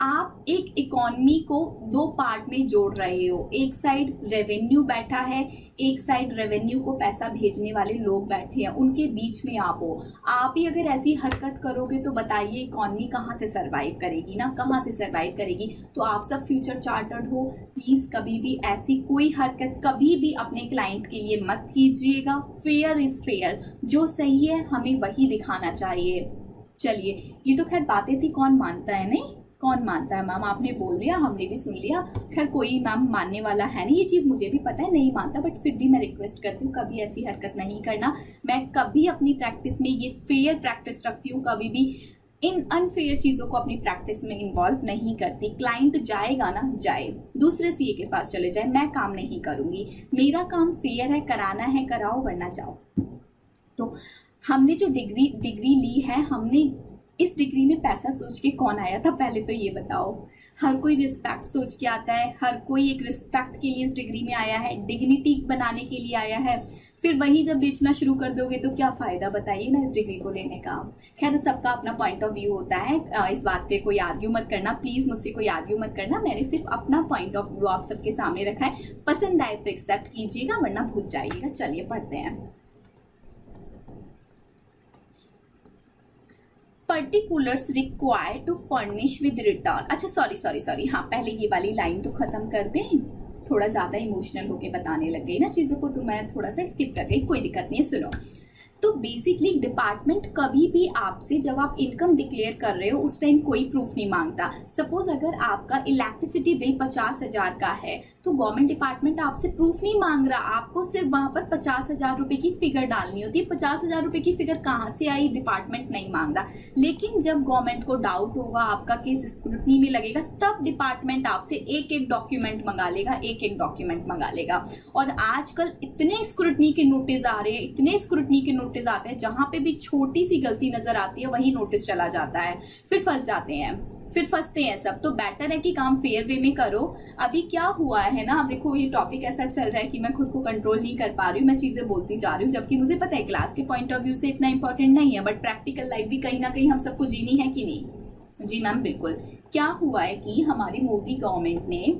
आप एक इकोनॉमी को 2 पार्ट में जोड़ रहे हो। एक साइड रेवेन्यू बैठा है, एक साइड रेवेन्यू को पैसा भेजने वाले लोग बैठे हैं, उनके बीच में आप हो। आप ही अगर ऐसी हरकत करोगे तो बताइए इकोनॉमी कहाँ से सरवाइव करेगी ना, कहाँ से सरवाइव करेगी। तो आप सब फ्यूचर चार्टर्ड हो, प्लीज कभी भी ऐसी कोई हरकत कभी भी अपने क्लाइंट के लिए मत कीजिएगा। फेयर इज फेयर, जो सही है हमें वही दिखाना चाहिए। चलिए, ये तो खैर बातें थी, कौन मानता है, नहीं कौन मानता है मैम, आपने बोल दिया, हमने भी सुन लिया। खैर कोई मैम मानने वाला है नहीं, ये चीज़ मुझे भी पता है, नहीं मानता, बट फिर भी मैं रिक्वेस्ट करती हूँ कभी ऐसी हरकत नहीं करना। मैं कभी अपनी प्रैक्टिस में ये फेयर प्रैक्टिस रखती हूँ, कभी भी इन अनफेयर चीज़ों को अपनी प्रैक्टिस में इन्वॉल्व नहीं करती। क्लाइंट जाएगा ना, जाए, दूसरे सीए के पास चले जाए, मैं काम नहीं करूँगी। मेरा काम फेयर है, कराना है कराओ, वरना जाओ। तो हमने जो डिग्री ली है, हमने इस डिग्री में पैसा सोच के कौन आया था, पहले तो ये बताओ। हर कोई रिस्पेक्ट सोच के आता है, हर कोई एक रिस्पेक्ट के लिए इस डिग्री में आया है, डिग्निटी बनाने के लिए आया है। फिर वही जब बेचना शुरू कर दोगे तो क्या फ़ायदा, बताइए ना इस डिग्री को लेने का। खैर सबका अपना पॉइंट ऑफ व्यू होता है, इस बात पे कोई आर्ग्यू मत करना, प्लीज़ मुझसे कोई आर्ग्यू मत करना। मैंने सिर्फ अपना पॉइंट ऑफ व्यू आप सबके सामने रखा है, पसंद आए तो एक्सेप्ट कीजिएगा, वरना भूल जाइएगा। चलिए पढ़ते हैं। Particulars required to furnish with return. अच्छा सॉरी, हाँ पहले ये वाली लाइन तो खत्म कर दें, थोड़ा ज़्यादा इमोशनल होके बताने लग गई ना चीज़ों को, तो मैं थोड़ा सा स्किप कर गई, कोई दिक्कत नहीं है, सुनो। तो बेसिकली डिपार्टमेंट कभी भी आपसे, जब आप इनकम डिक्लेयर कर रहे हो उस टाइम कोई प्रूफ नहीं मांगता। सपोज अगर आपका इलेक्ट्रिसिटी बिल 50,000 का है तो गवर्नमेंट डिपार्टमेंट आपसे प्रूफ नहीं मांग रहा, आपको सिर्फ वहां पर 50,000 रुपए की फिगर डालनी होती है। 50,000 रुपए की फिगर कहाँ से आई, डिपार्टमेंट नहीं मांग रहा। लेकिन जब गवर्नमेंट को डाउट होगा, आपका केस स्क्रूटनी में लगेगा, तब डिपार्टमेंट आपसे एक एक डॉक्यूमेंट मंगा लेगा, एक एक डॉक्यूमेंट मंगा लेगा। और आजकल इतने स्क्रूटनी के नोटिस आ रहे हैं, इतने स्क्रूटनी के नोटिस आते हैं, जहां पे भी छोटी सी गलती नजर आती है वही नोटिस चला जाता है, फिर फंस जाते हैं, फिर फंसते हैं सब। तो बेटर है कि काम फेयर वे में करो। अभी क्या हुआ है ना, अब देखो ये टॉपिक ऐसा चल रहा है कि मैं खुद को कंट्रोल नहीं कर पा रही हूँ, मैं चीजें बोलती जा रही हूँ, जबकि मुझे पता है क्लास के पॉइंट ऑफ व्यू से इतना इंपॉर्टेंट नहीं है, बट प्रैक्टिकल लाइफ भी कहीं ना कहीं हम सबको जीनी है कि नहीं। जी मैम बिल्कुल। क्या हुआ है कि हमारी मोदी गवर्नमेंट ने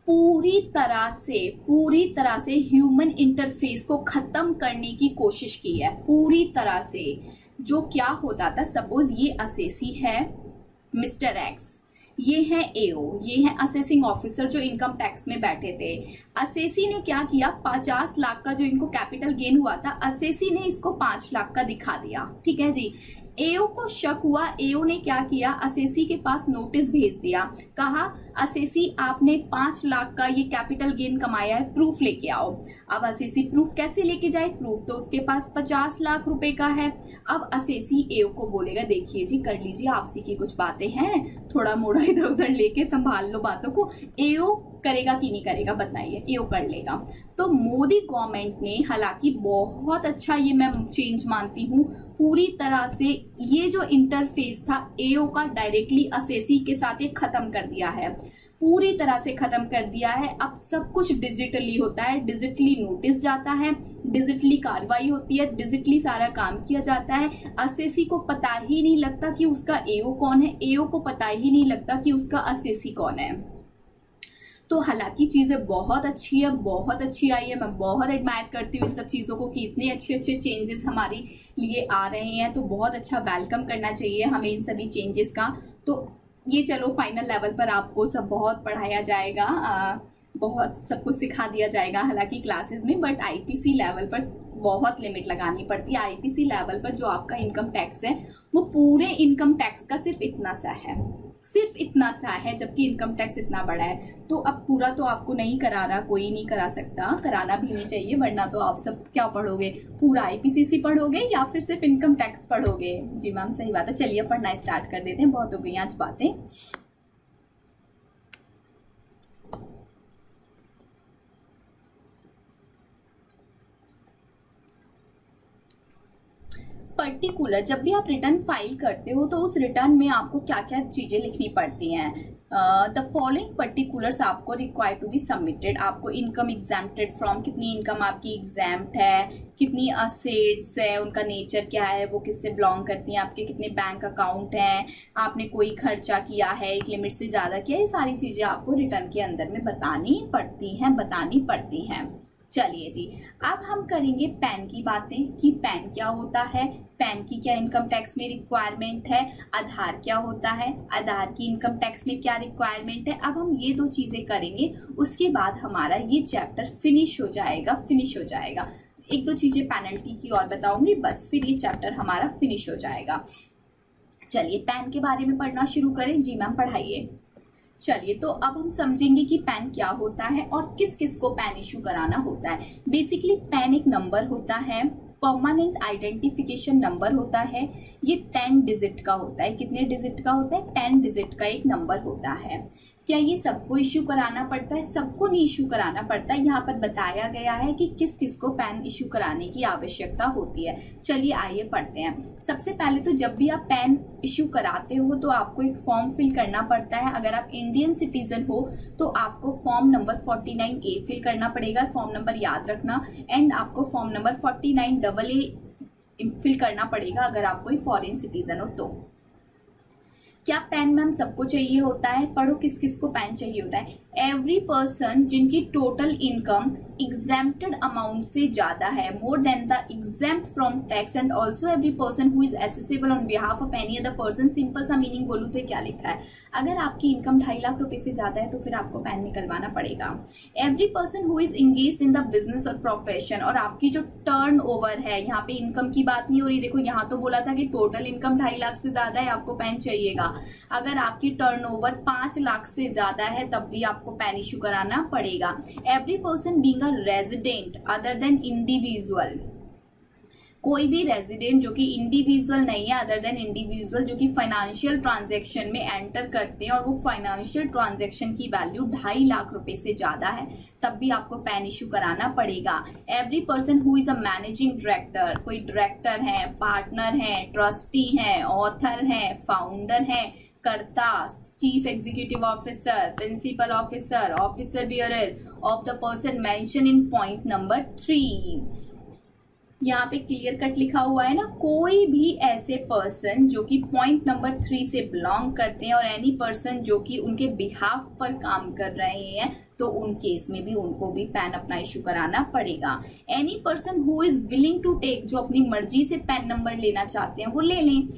पूरी तरह से ह्यूमन इंटरफेस को खत्म करने की कोशिश की है, पूरी तरह से। जो क्या होता था, सपोज ये असेसी है मिस्टर एक्स, ये है एओ, ये है असेसिंग ऑफिसर जो इनकम टैक्स में बैठे थे। असेसी ने क्या किया, 50 लाख का जो इनको कैपिटल गेन हुआ था, असेसी ने इसको 5 लाख का दिखा दिया, ठीक है जी। एओ को शक हुआ, एओ ने क्या किया, असेसी के पास नोटिस भेज दिया, कहा असेसी आपने 5 लाख का ये कैपिटल गेन कमाया है, प्रूफ लेके आओ। अब असेसी प्रूफ कैसे लेके जाए, प्रूफ तो उसके पास 50 लाख रुपए का है। अब असेसी एओ को बोलेगा देखिए जी कर लीजिए, आपसी की कुछ बातें हैं, थोड़ा मोड़ा इधर उधर लेके संभाल लो बातों को। एओ करेगा कि नहीं करेगा बताइए, एओ कर लेगा। तो मोदी गवर्नमेंट ने, हालांकि बहुत अच्छा ये मैं चेंज मानती हूँ, पूरी तरह से ये जो इंटरफेस था एओ का डायरेक्टली असेसी के साथ ये खत्म कर दिया है, पूरी तरह से खत्म कर दिया है। अब सब कुछ डिजिटली होता है, डिजिटली नोटिस जाता है, डिजिटली कार्रवाई होती है, डिजिटली सारा काम किया जाता है। असेसी को पता ही नहीं लगता कि उसका एओ कौन है, एओ को पता ही नहीं लगता कि उसका असेसी कौन है। तो हालांकि चीज़ें बहुत अच्छी है, बहुत अच्छी आई है, मैं बहुत एडमायर करती हूँ इन सब चीज़ों को कि इतने अच्छे अच्छे चेंजेस हमारे लिए आ रहे हैं, तो बहुत अच्छा वेलकम करना चाहिए हमें इन सभी चेंजेस का। तो ये चलो फाइनल लेवल पर आपको सब बहुत पढ़ाया जाएगा, बहुत सब कुछ सिखा दिया जाएगा हालांकि क्लासेस में, बट आईपीसी लेवल पर बहुत लिमिट लगानी पड़ती है। आईपीसी लेवल पर जो आपका इनकम टैक्स है वो पूरे इनकम टैक्स का सिर्फ इतना सा है, सिर्फ इतना सा है, जबकि इनकम टैक्स इतना बड़ा है। तो अब पूरा तो आपको नहीं करा रहा, कोई नहीं करा सकता, कराना भी नहीं चाहिए, वरना तो आप सब क्या पढ़ोगे, पूरा IPCC पढ़ोगे या फिर सिर्फ इनकम टैक्स पढ़ोगे। जी मैम सही बात है। चलिए पढ़ना स्टार्ट कर देते हैं, बहुत हो गई आज बातें। पर्टिकुलर, जब भी आप रिटर्न फाइल करते हो तो उस रिटर्न में आपको क्या क्या चीज़ें लिखनी पड़ती हैं। द फॉलोइंग पर्टिकुलर्स आपको रिक्वायर्ड टू बी सबमिटेड। आपको इनकम एग्जैम्प्टेड फ्रॉम, कितनी इनकम आपकी एग्जैम्प्ट है, कितनी असेट्स है, उनका नेचर क्या है, वो किससे बिलोंग करती हैं, आपके कितने बैंक अकाउंट हैं, आपने कोई खर्चा किया है, एक लिमिट से ज़्यादा किया, ये सारी चीज़ें आपको रिटर्न के अंदर में बतानी पड़ती हैं। चलिए जी, अब हम करेंगे पैन की बातें कि पैन क्या होता है, पैन की क्या इनकम टैक्स में रिक्वायरमेंट है, आधार क्या होता है, आधार की इनकम टैक्स में क्या रिक्वायरमेंट है। अब हम ये दो चीज़ें करेंगे, उसके बाद हमारा ये चैप्टर फिनिश हो जाएगा। एक दो चीज़ें पेनल्टी की और बताऊंगी, बस फिर ये चैप्टर हमारा फिनिश हो जाएगा। चलिए पैन के बारे में पढ़ना शुरू करें। जी मैम पढ़ाइए। चलिए तो अब हम समझेंगे कि पैन क्या होता है और किस किस को पैन इशू कराना होता है। बेसिकली पैन एक नंबर होता है, परमानेंट आइडेंटिफिकेशन नंबर होता है। ये 10 डिजिट का होता है। कितने डिजिट का होता है? 10 डिजिट का एक नंबर होता है। क्या ये सबको इश्यू कराना पड़ता है? सबको नहीं इश्यू कराना पड़ता है। यहाँ पर बताया गया है कि किस किस को पैन इश्यू कराने की आवश्यकता होती है। चलिए आइए पढ़ते हैं। सबसे पहले तो जब भी आप पैन इश्यू कराते हो तो आपको एक फॉर्म फिल करना पड़ता है। अगर आप इंडियन सिटीजन हो तो आपको फॉर्म नंबर 49A फिल करना पड़ेगा। फॉर्म नंबर याद रखना। एंड आपको फॉर्म नंबर 49AA फिल करना पड़ेगा अगर आप कोई फॉरेन सिटीजन हो तो। क्या पैन मैम सबको चाहिए होता है? पढ़ो किस किस को पैन चाहिए होता है। एवरी पर्सन जिनकी टोटल इनकम एग्जेम्प्टेड अमाउंट से ज्यादा है, more than the exempt from tax, and also every person who is accessible on behalf of any other person. Simple सा मीनिंग बोलूँ तो क्या लिखा है, अगर आपकी इनकम 2.5 लाख रुपए से ज्यादा है तो फिर आपको पैन निकलवाना पड़ेगा। Every person who is engaged in the business और प्रोफेशन, और आपकी जो टर्न ओवर है, यहाँ पे इनकम की बात नहीं हो रही। देखो यहाँ तो बोला था कि टोटल इनकम 2.5 लाख से ज्यादा है आपको पैन चाहिएगा। अगर आपकी टर्नओवर 5 लाख से ज्यादा है तब भी आपको पैन इशू कराना पड़ेगा। Every person being a resident other than individual, कोई भी रेजिडेंट जो कि इंडिविजुअल नहीं है, अदर देन इंडिविजुअल जो कि फाइनेंशियल ट्रांजैक्शन में एंटर करते हैं और वो फाइनेंशियल ट्रांजैक्शन की वैल्यू 2.5 लाख रुपए से ज्यादा है, तब भी आपको पैन इशू कराना पड़ेगा। Every person who is a managing director, कोई डायरेक्टर है, पार्टनर है, ट्रस्टी है, ऑथर है, फाउंडर है, karta, chief executive officer, principal officer, officer bearer of the person mention in point number 3। यहाँ पे क्लियर कट लिखा हुआ है ना, कोई भी ऐसे पर्सन जो कि पॉइंट नंबर 3 से बिलोंग करते हैं और एनी पर्सन जो कि उनके बिहाफ पर काम कर रहे हैं तो उन केस में भी उनको भी पैन अपना इशू कराना पड़ेगा। Any person who is willing to take, जो अपनी मर्जी से पैन नंबर लेना चाहते हैं वो ले लें।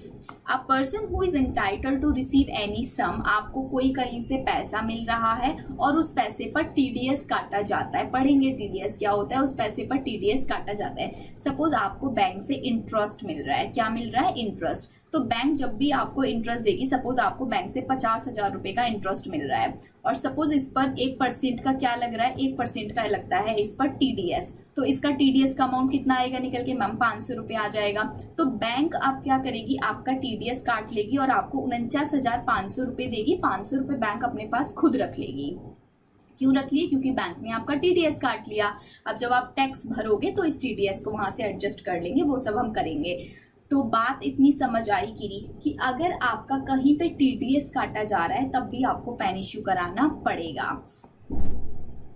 A person who is entitled to receive any sum, आपको कोई कहीं से पैसा मिल रहा है और उस पैसे पर TDS काटा जाता है। पढ़ेंगे TDS क्या होता है, उस पैसे पर TDS काटा जाता है। सपोज आपको बैंक से इंटरेस्ट मिल रहा है, क्या मिल रहा है? इंटरेस्ट। तो बैंक जब भी आपको इंटरेस्ट देगी, सपोज आपको बैंक से 50,000 रुपए का इंटरेस्ट मिल रहा है और सपोज इस पर 1% का क्या लग रहा है, 1% का लगता है इस पर TDS, तो इसका TDS का अमाउंट कितना आएगा निकल के मैम? 500 रुपये आ जाएगा। तो बैंक आप क्या करेगी, आपका TDS काट लेगी और आपको 49,500 रुपये देगी। 500 रुपये बैंक अपने पास खुद रख लेगी। क्यों रख लिए? क्योंकि बैंक ने आपका TDS काट लिया। अब जब आप टैक्स भरोगे तो इस TDS को वहां से एडजस्ट कर लेंगे, वो सब हम करेंगे। तो बात इतनी समझ आई कि अगर आपका कहीं पे TDS काटा जा रहा है तब भी आपको पैन इश्यू कराना पड़ेगा।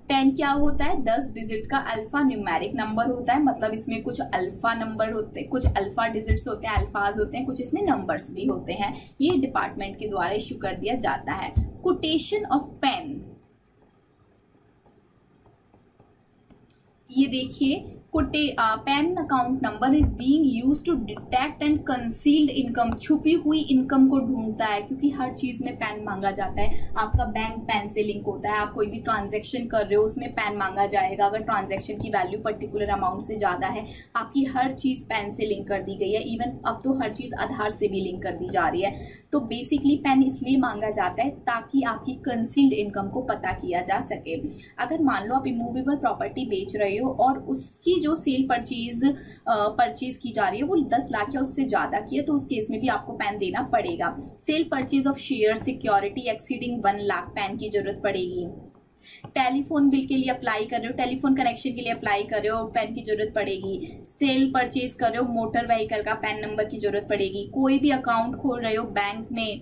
पैन क्या होता है? 10 डिजिट का अल्फा न्यूमेरिक नंबर होता है, मतलब इसमें कुछ अल्फा नंबर होते हैं, कुछ अल्फा डिजिट्स होते हैं, अल्फाज होते हैं, कुछ इसमें नंबर्स भी होते हैं। ये डिपार्टमेंट के द्वारा इश्यू कर दिया जाता है। कोटेशन ऑफ पैन, ये देखिए PAN account number is being used to detect and concealed income, छुपी हुई इनकम को ढूंढता है, क्योंकि हर चीज में पैन मांगा जाता है। आपका बैंक पैन से लिंक होता है, आप कोई भी ट्रांजैक्शन कर रहे हो उसमें पैन मांगा जाएगा। अगर ट्रांजैक्शन की वैल्यू पर्टिकुलर अमाउंट से ज्यादा है, आपकी हर चीज पैन से लिंक कर दी गई है। इवन अब तो हर चीज आधार से भी लिंक कर दी जा रही है। तो बेसिकली पैन इसलिए मांगा जाता है ताकि आपकी कंसील्ड इनकम को पता किया जा सके। अगर मान लो आप इमूवेबल प्रॉपर्टी बेच रहे हो और उसकी जो सेल परचेज की जा रही है वो 10 लाख या उससे ज्यादा की है, तो उस केस में भी आपको पैन देना पड़ेगा। Cell purchase of share security exceeding 1 lakh, pan की जरूरत पड़ेगी। टेलीफोन बिल के लिए अप्लाई कर रहे हो, टेलीफोन कनेक्शन के लिए अप्लाई कर रहे हो, पैन की जरूरत पड़ेगी। सेल परचेज कर रहे हो मोटर व्हीकल का, पैन नंबर की जरूरत पड़ेगी। कोई भी अकाउंट खोल रहे हो बैंक में,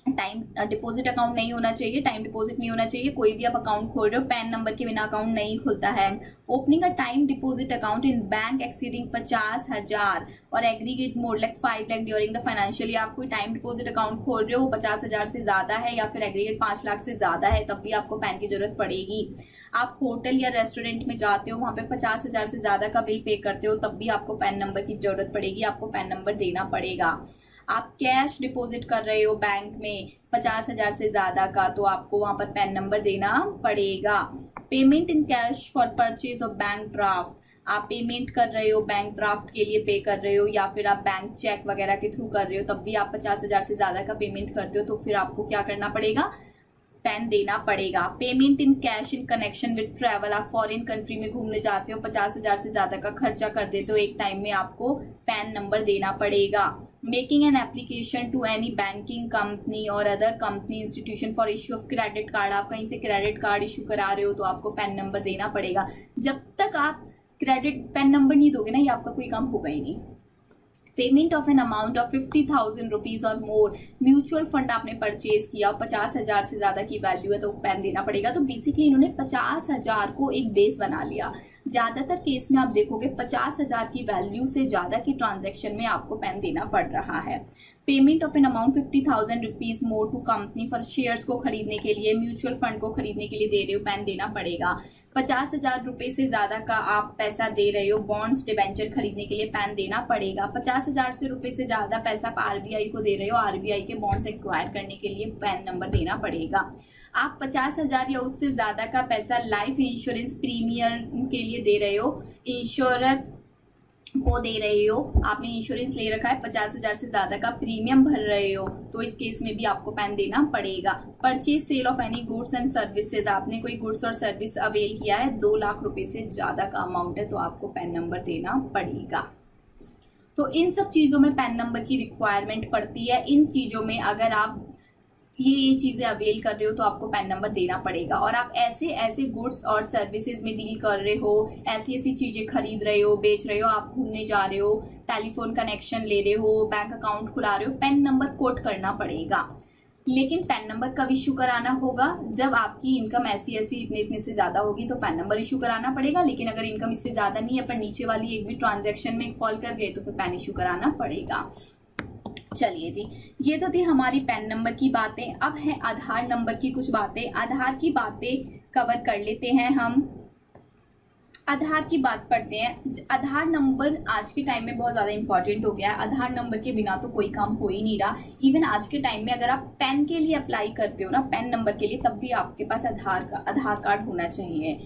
टाइम डिपॉजिट अकाउंट नहीं होना चाहिए, टाइम डिपॉजिट नहीं होना चाहिए। कोई भी आप अकाउंट खोल रहे हो, पैन नंबर के बिना अकाउंट नहीं खुलता है। Opening a time deposit account in bank exceeding 50,000 और aggregate mode like 5 lakh during the financial year. आप कोई टाइम डिपॉजिट अकाउंट खोल रहे हो 50,000 से ज्यादा है या फिर एग्रीगेट 5 लाख से ज्यादा है, तब भी आपको पैन की जरूरत पड़ेगी। आप होटल या रेस्टोरेंट में जाते हो, वहां पे 50,000 से ज्यादा का बिल पे करते हो, तब भी आपको पैन नंबर की जरूरत पड़ेगी, आपको पैन नंबर देना पड़ेगा। आप कैश डिपॉजिट कर रहे हो बैंक में 50,000 से ज्यादा का, तो आपको वहां पर पैन नंबर देना पड़ेगा। Payment in cash for purchase of bank draft, आप पेमेंट कर रहे हो, बैंक ड्राफ्ट के लिए पे कर रहे हो या फिर आप बैंक चेक वगैरह के थ्रू कर रहे हो, तब भी आप 50,000 से ज्यादा का पेमेंट करते हो, तो फिर आपको क्या करना पड़ेगा, पैन देना पड़ेगा। Payment in cash in connection with travel, आप फॉरेन कंट्री में घूमने जाते हो, 50,000 से ज्यादा का खर्चा कर देते हो एक टाइम में, आपको पैन नंबर देना पड़ेगा। Making an application to any banking company और other company institution for issue of credit card, आप कहीं से क्रेडिट कार्ड इश्यू करा रहे हो तो आपको पैन नंबर देना पड़ेगा। जब तक आप क्रेडिट पैन नंबर नहीं दोगे ना, ये आपका कोई काम होगा ही नहीं। Payment of an amount of 50,000 rupees और मोर, म्यूचुअल फंड आपने परचेज किया, 50,000 से ज्यादा की वैल्यू है तो पैन देना पड़ेगा। तो बेसिकली इन्होंने 50,000 को एक बेस बना लिया। ज्यादातर केस में आप देखोगे 50,000 की वैल्यू से ज्यादा की ट्रांजैक्शन में आपको पैन देना पड़ रहा है। Payment of an amount 50,000 rupees more to company for shares को खरीदने के लिए, म्यूचुअल फंड को खरीदने के लिए दे रहे हो, पैन देना पड़ेगा। 50,000 रुपए से ज्यादा का आप पैसा दे रहे हो बॉन्ड्स डिबेंचर खरीदने के लिए, पैन देना पड़ेगा। 50,000 से रुपए से ज्यादा पैसा आप आरबीआई को दे रहे हो, आरबीआई के बॉन्ड्स एक्वायर करने के लिए पैन नंबर देना पड़ेगा। आप 50,000 या उससे ज्यादा का पैसा लाइफ इंश्योरेंस प्रीमियम के लिए दे रहे हो, इंश्योरर को दे रहे हो, आपने इंश्योरेंस ले रखा है, 50,000 से ज्यादा का प्रीमियम भर रहे हो, तो इस केस में भी आपको पैन देना पड़ेगा। Purchase sale of any goods and services, आपने कोई गुड्स और सर्विस अवेल किया है, 2 लाख रुपए से ज्यादा का अमाउंट है, तो आपको पैन नंबर देना पड़ेगा। तो इन सब चीजों में पैन नंबर की रिक्वायरमेंट पड़ती है। इन चीजों में अगर आप ये चीजें अवेल कर रहे हो तो आपको पैन नंबर देना पड़ेगा। और आप ऐसे ऐसे गुड्स और सर्विसेज में डील कर रहे हो, ऐसी ऐसी चीजें खरीद रहे हो, बेच रहे हो, आप घूमने जा रहे हो, टेलीफोन कनेक्शन ले रहे हो, बैंक अकाउंट खुला रहे हो, पैन नंबर कोट करना पड़ेगा। लेकिन पैन नंबर कब इश्यू कराना होगा, जब आपकी इनकम ऐसी ऐसी इतने इतने से ज्यादा होगी तो पैन नंबर इश्यू कराना पड़ेगा। लेकिन अगर इनकम इससे ज्यादा नहीं है पर नीचे वाली एक भी ट्रांजैक्शन में फॉल कर गए तो फिर पैन इश्यू कराना पड़ेगा। चलिए जी, ये तो थी हमारी पैन नंबर की बातें। अब है आधार नंबर की कुछ बातें। आधार की बातें कवर कर लेते हैं हम। आधार की बात पढ़ते हैं। आधार नंबर आज के टाइम में बहुत ज़्यादा इंपॉर्टेंट हो गया है। आधार नंबर के बिना तो कोई काम हो ही नहीं रहा। इवन आज के टाइम में अगर आप पैन के लिए अप्लाई करते हो ना, पैन नंबर के लिए, तब भी आपके पास आधार कार्ड होना चाहिए।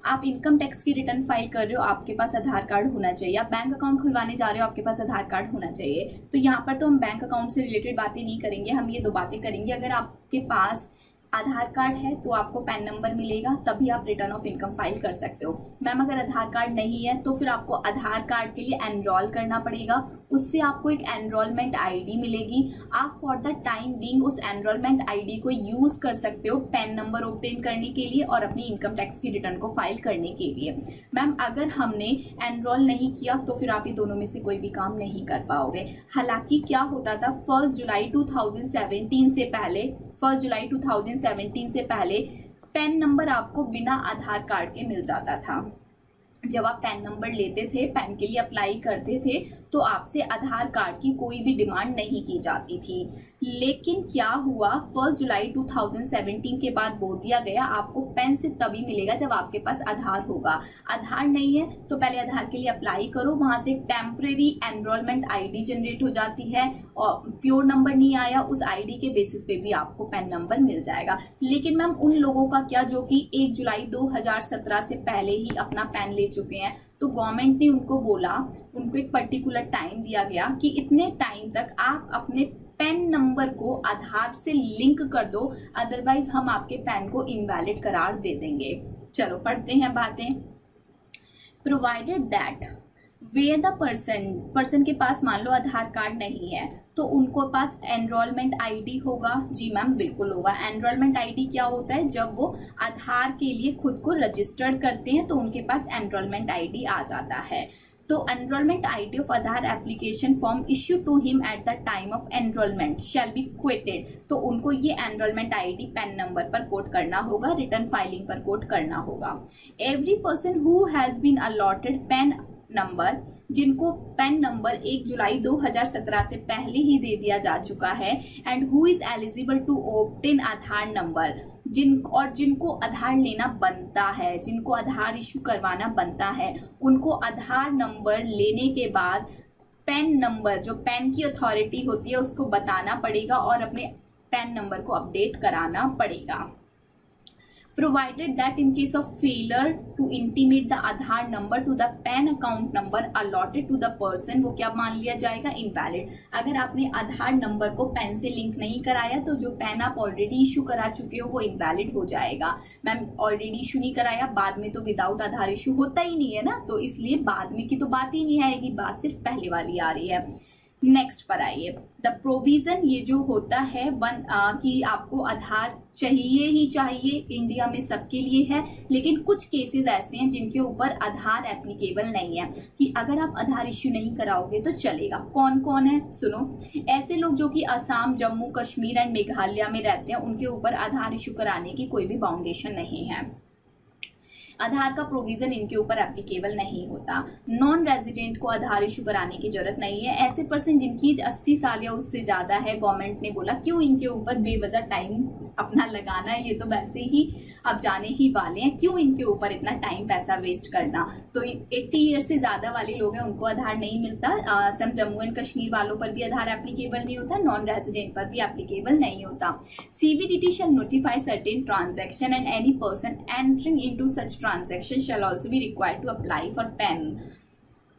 आप इनकम टैक्स की रिटर्न फाइल कर रहे हो, आपके पास आधार कार्ड होना चाहिए। आप बैंक अकाउंट खुलवाने जा रहे हो, आपके पास आधार कार्ड होना चाहिए। तो यहाँ पर तो हम बैंक अकाउंट से रिलेटेड बातें नहीं करेंगे, हम ये 2 बातें करेंगे। अगर आपके पास आधार कार्ड है तो आपको पैन नंबर मिलेगा, तभी आप रिटर्न ऑफ इनकम फाइल कर सकते हो। मैम अगर आधार कार्ड नहीं है तो फिर आपको आधार कार्ड के लिए एनरोल करना पड़ेगा, उससे आपको एक एनरोलमेंट आईडी मिलेगी। आप फॉर द टाइम बीइंग उस एनरोलमेंट आईडी को यूज कर सकते हो पैन नंबर ऑब्टेन करने के लिए और अपनी इनकम टैक्स की रिटर्न को फाइल करने के लिए। मैम अगर हमने एनरोल नहीं किया तो फिर आप ये दोनों में से कोई भी काम नहीं कर पाओगे। हालांकि क्या होता था 1 जुलाई 2017 से पहले, 1 जुलाई 2017 से पहले पैन नंबर आपको बिना आधार कार्ड के मिल जाता था। जब आप पैन नंबर लेते थे, पैन के लिए अप्लाई करते थे, तो आपसे आधार कार्ड की कोई भी डिमांड नहीं की जाती थी। लेकिन क्या हुआ, 1 जुलाई 2017 के बाद बोल दिया गया आपको पैन सिर्फ तभी मिलेगा जब आपके पास आधार होगा। आधार नहीं है तो पहले आधार के लिए अप्लाई करो, वहां से एक टेम्परेरी एनरोलमेंट आईडी जनरेट हो जाती है, और प्योर नंबर नहीं आया उस आईडी के बेसिस पे भी आपको पैन नंबर मिल जाएगा। लेकिन मैम उन लोगों का क्या जो कि 1 जुलाई 2017 से पहले ही अपना पैन ले चुके हैं, तो गवर्नमेंट ने उनको बोला, उनको एक पर्टिकुलर टाइम दिया गया कि इतने टाइम तक आप अपने पैन नंबर को आधार से लिंक कर दो, अदरवाइज हम आपके पैन को इनवैलिड करार दे देंगे। चलो पढ़ते हैं बातें। Provided that where the person के पास मान लो आधार कार्ड नहीं है, तो उनको पास एनरोलमेंट आईडी होगा। जी मैम बिल्कुल होगा। एनरोलमेंट आईडी क्या होता है, जब वो आधार के लिए खुद को रजिस्टर्ड करते हैं तो उनके पास एनरोलमेंट आईडी आ जाता है। तो enrolment ID of Aadhaar application form issue to him at the time of enrolment shall be quoted, तो उनको ये एनरोलमेंट आईडी पैन नंबर पर कोट करना होगा, रिटर्न फाइलिंग पर कोट करना होगा। Every person who has been allotted PAN number, जिनको पैन नंबर 1 जुलाई 2017 से पहले ही दे दिया जा चुका है, and who is eligible to obtain Aadhaar number, जिनको आधार लेना बनता है, जिनको आधार इशू करवाना बनता है, उनको आधार नंबर लेने के बाद पैन नंबर, जो पैन की अथॉरिटी होती है, उसको बताना पड़ेगा और अपने पैन नंबर को अपडेट कराना पड़ेगा। Provided that in case of failure to intimate the Aadhaar number to the PAN account number allotted to the person, वो क्या मान लिया जाएगा, इनवैलिड। अगर आपने आधार नंबर को पैन से लिंक नहीं कराया तो जो पैन आप ऑलरेडी इशू करा चुके हो वो इनवैलिड हो जाएगा। मैम ऑलरेडी इशू नहीं कराया, बाद में तो विदाउट आधार इशू होता ही नहीं है ना, तो इसलिए बाद में की तो बात ही नहीं आएगी, बात सिर्फ पहले वाली आ रही है। नेक्स्ट पर आइए। द प्रोविजन, ये जो होता है कि आपको आधार चाहिए ही चाहिए, इंडिया में सबके लिए है, लेकिन कुछ केसेस ऐसे हैं जिनके ऊपर आधार एप्लीकेबल नहीं है, कि अगर आप आधार इश्यू नहीं कराओगे तो चलेगा। कौन कौन है सुनो, ऐसे लोग जो कि असम, जम्मू कश्मीर एंड मेघालय में रहते हैं, उनके ऊपर आधार इश्यू कराने की कोई भी बाउंडेशन नहीं है, आधार का प्रोविजन इनके ऊपर एप्लीकेबल नहीं होता। नॉन रेजिडेंट को आधार इशू कराने की जरूरत नहीं है। ऐसे पर्सन जिनकी एज 80 साल या उससे ज्यादा है, गवर्नमेंट ने बोला क्यों इनके ऊपर बेवजह टाइम अपना लगाना है, ये तो वैसे ही आप जाने ही वाले हैं, क्यों इनके ऊपर इतना टाइम पैसा वेस्ट करना। तो 80 ईयर से ज्यादा वाले लोग हैं, उनको आधार नहीं मिलता। असम, जम्मू एंड कश्मीर वालों पर भी आधार एप्लीकेबल नहीं होता, नॉन रेजिडेंट पर भी एप्लीकेबल नहीं होता। CBDT shall notify certain transaction and any person entering into such transaction shall also be required to apply for PAN.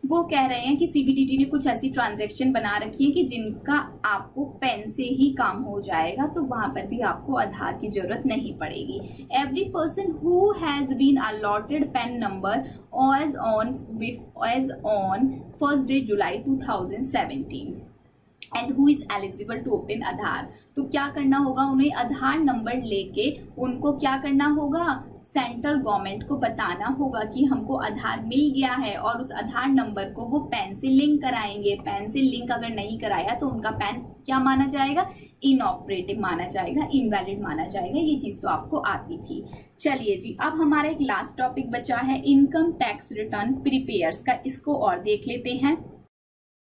वो कह रहे हैं कि CBDT ने कुछ ऐसी ट्रांजैक्शन बना रखी है कि जिनका आपको पेन से ही काम हो जाएगा, तो वहां पर भी आपको आधार की जरूरत नहीं पड़ेगी। Every person who has been allotted PAN number as on 1 July 2017 and who is eligible to open Aadhaar, तो क्या करना होगा, उन्हें आधार नंबर लेके उनको क्या करना होगा, सेंट्रल गवर्नमेंट को बताना होगा कि हमको आधार मिल गया है, और उस आधार नंबर को वो पैन से लिंक कराएंगे। पैन से लिंक अगर नहीं कराया तो उनका पैन क्या माना जाएगा, इनऑपरेटिव माना जाएगा, इनवैलिड माना जाएगा। ये चीज तो आपको आती थी। चलिए जी, अब हमारा एक लास्ट टॉपिक बचा है इनकम टैक्स रिटर्न प्रीपेयर्स का, इसको और देख लेते हैं।